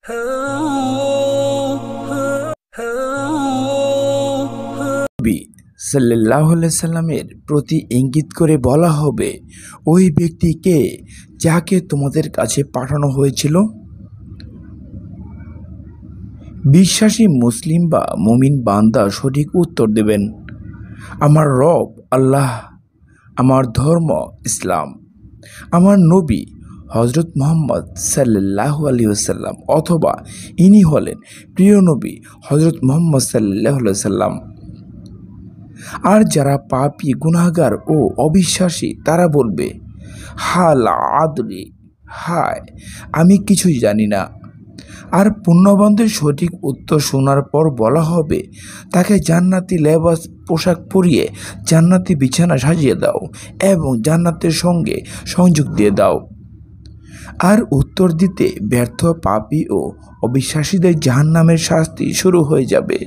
নবী সাল্লাল্লাহু আলাইহি সাল্লামের প্রতি ইঙ্গিত করে বলা হবে, ওই ব্যক্তিকে যাকে তোমাদের কাছে পাঠানো হয়েছিল। বিশ্বাসী মুসলিম বা মুমিন বান্দা সঠিক উত্তর দেবেন, আমার রব আল্লাহ, আমার ধর্ম ইসলাম, আমার নবী হজরত মুহাম্মদ সাল্লাল্লাহু আলাইহি ওয়াসাল্লাম, অথবা ইনি হলেন প্রিয় নবী হজরত মুহাম্মদ সাল্লাল্লাহু আলাইহি ওয়াসাল্লাম। আর যারা পাপী, গুনাহগার ও অবিশ্বাসী তারা বলবে, হাল আদরি, হায় আমি কিছুই জানি না। আর পুণ্যবানদের সঠিক উত্তর শোনার পর বলা হবে, তাকে জান্নাতি লেবাস পোশাক পরিয়ে জান্নাতি বিছানা সাজিয়ে দাও এবং জান্নাতের সঙ্গে সংযোগ দিয়ে দাও। আর উত্তর দিতে ব্যর্থ পাপী ও অবিশ্বাসীদের জাহান্নামের শাস্তি শুরু হয়ে যাবে।